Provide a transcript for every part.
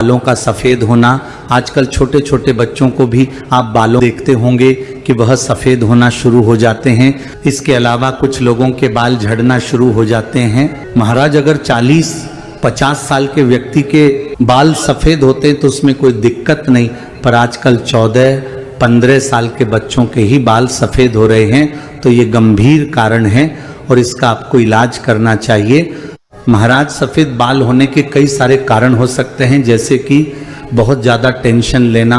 बालों का सफ़ेद होना। आजकल छोटे छोटे बच्चों को भी आप बालों देखते होंगे कि वह सफ़ेद होना शुरू हो जाते हैं। इसके अलावा कुछ लोगों के बाल झड़ना शुरू हो जाते हैं। महाराज, अगर 40-50 साल के व्यक्ति के बाल सफ़ेद होते हैं तो उसमें कोई दिक्कत नहीं, पर आजकल 14-15 साल के बच्चों के ही बाल सफ़ेद हो रहे हैं, तो ये गंभीर कारण है और इसका आपको इलाज करना चाहिए। महाराज, सफ़ेद बाल होने के कई सारे कारण हो सकते हैं, जैसे कि बहुत ज़्यादा टेंशन लेना,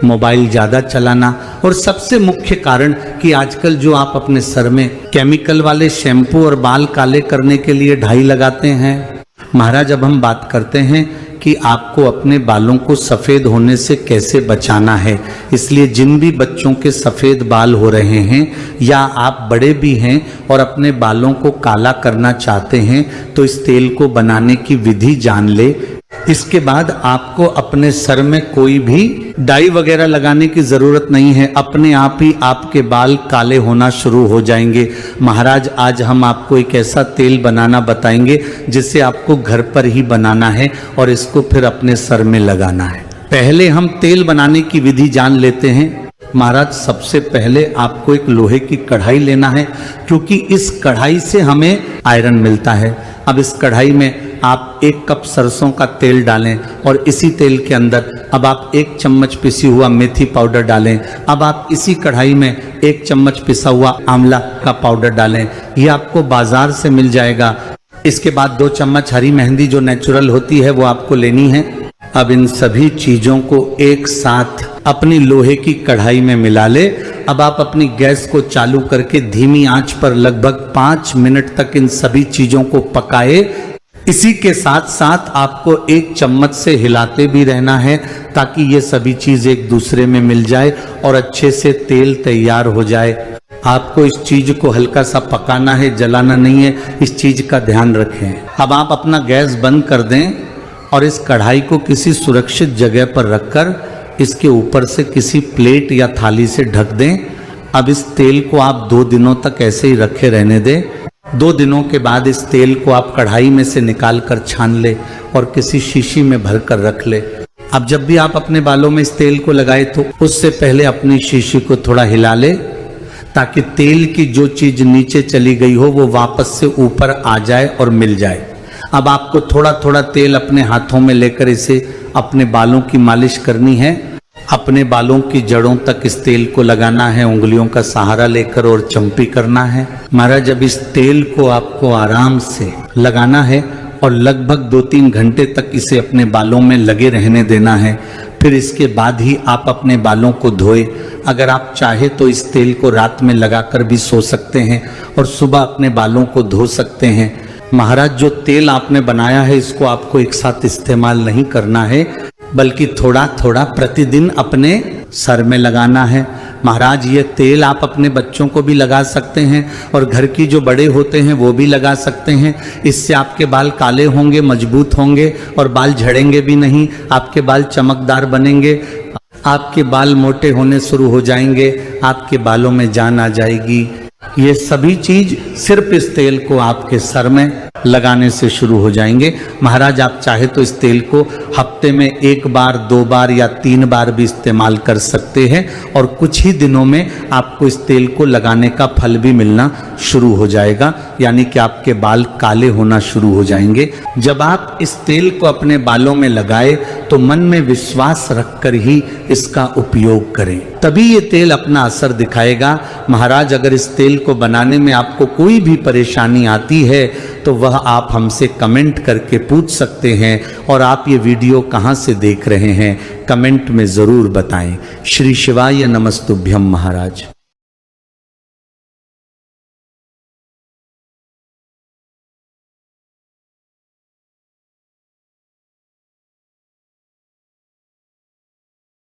मोबाइल ज़्यादा चलाना, और सबसे मुख्य कारण कि आजकल जो आप अपने सर में केमिकल वाले शैम्पू और बाल काले करने के लिए डाई लगाते हैं। महाराज, अब हम बात करते हैं कि आपको अपने बालों को सफ़ेद होने से कैसे बचाना है। इसलिए जिन भी बच्चों के सफ़ेद बाल हो रहे हैं या आप बड़े भी हैं और अपने बालों को काला करना चाहते हैं तो इस तेल को बनाने की विधि जान ले। इसके बाद आपको अपने सर में कोई भी डाई वगैरह लगाने की ज़रूरत नहीं है, अपने आप ही आपके बाल काले होना शुरू हो जाएंगे। महाराज, आज हम आपको एक ऐसा तेल बनाना बताएंगे जिसे आपको घर पर ही बनाना है और इसको फिर अपने सर में लगाना है। पहले हम तेल बनाने की विधि जान लेते हैं। महाराज, सबसे पहले आपको एक लोहे की कढ़ाई लेना है, क्योंकि इस कढ़ाई से हमें आयरन मिलता है। अब इस कढ़ाई में आप 1 कप सरसों का तेल डालें और इसी तेल के अंदर अब आप 1 चम्मच पिसी हुआ मेथी पाउडर डालें। अब आप इसी कढ़ाई में 1 चम्मच पिसा हुआ आंवला का पाउडर डालें, ये आपको बाजार से मिल जाएगा। इसके बाद 2 चम्मच हरी मेहंदी जो नेचुरल होती है वो आपको लेनी है। अब इन सभी चीज़ों को एक साथ अपनी लोहे की कढ़ाई में मिला ले। अब आप अपनी गैस को चालू करके धीमी आंच पर लगभग 5 मिनट तक इन सभी चीज़ों को पकाए। इसी के साथ साथ आपको 1 चम्मच से हिलाते भी रहना है ताकि ये सभी चीज़ एक दूसरे में मिल जाए और अच्छे से तेल तैयार हो जाए। आपको इस चीज़ को हल्का सा पकाना है, जलाना नहीं है, इस चीज़ का ध्यान रखें। अब आप अपना गैस बंद कर दें और इस कढ़ाई को किसी सुरक्षित जगह पर रखकर इसके ऊपर से किसी प्लेट या थाली से ढक दें। अब इस तेल को आप 2 दिनों तक ऐसे ही रखे रहने दें। 2 दिनों के बाद इस तेल को आप कढ़ाई में से निकाल कर छान ले और किसी शीशी में भर कर रख ले। अब जब भी आप अपने बालों में इस तेल को लगाए तो उससे पहले अपनी शीशी को थोड़ा हिला ले ताकि तेल की जो चीज़ नीचे चली गई हो वो वापस से ऊपर आ जाए और मिल जाए। अब आपको थोड़ा थोड़ा तेल अपने हाथों में लेकर इसे अपने बालों की मालिश करनी है। अपने बालों की जड़ों तक इस तेल को लगाना है, उंगलियों का सहारा लेकर, और चंपी करना है। महाराज, जब इस तेल को आपको आराम से लगाना है और लगभग 2-3 घंटे तक इसे अपने बालों में लगे रहने देना है। फिर इसके बाद ही आप अपने बालों को धोए। अगर आप चाहे तो इस तेल को रात में लगाकर भी सो सकते हैं और सुबह अपने बालों को धो सकते हैं। महाराज, जो तेल आपने बनाया है इसको आपको एक साथ इस्तेमाल नहीं करना है, बल्कि थोड़ा थोड़ा प्रतिदिन अपने सर में लगाना है। महाराज, ये तेल आप अपने बच्चों को भी लगा सकते हैं और घर की जो बड़े होते हैं वो भी लगा सकते हैं। इससे आपके बाल काले होंगे, मजबूत होंगे और बाल झड़ेंगे भी नहीं। आपके बाल चमकदार बनेंगे, आपके बाल मोटे होने शुरू हो जाएंगे, आपके बालों में जान आ जाएगी। ये सभी चीज सिर्फ इस तेल को आपके सर में लगाने से शुरू हो जाएंगे। महाराज, आप चाहे तो इस तेल को हफ्ते में 1 बार, 2 बार या 3 बार भी इस्तेमाल कर सकते हैं और कुछ ही दिनों में आपको इस तेल को लगाने का फल भी मिलना शुरू हो जाएगा, यानी कि आपके बाल काले होना शुरू हो जाएंगे। जब आप इस तेल को अपने बालों में लगाए तो मन में विश्वास रखकर ही इसका उपयोग करें, तभी ये तेल अपना असर दिखाएगा। महाराज, अगर इस तेल को बनाने में आपको कोई भी परेशानी आती है तो वह आप हमसे कमेंट करके पूछ सकते हैं। और आप ये वीडियो कहाँ से देख रहे हैं कमेंट में ज़रूर बताएं। श्री शिवाय नमस्तुभ्यम महाराज।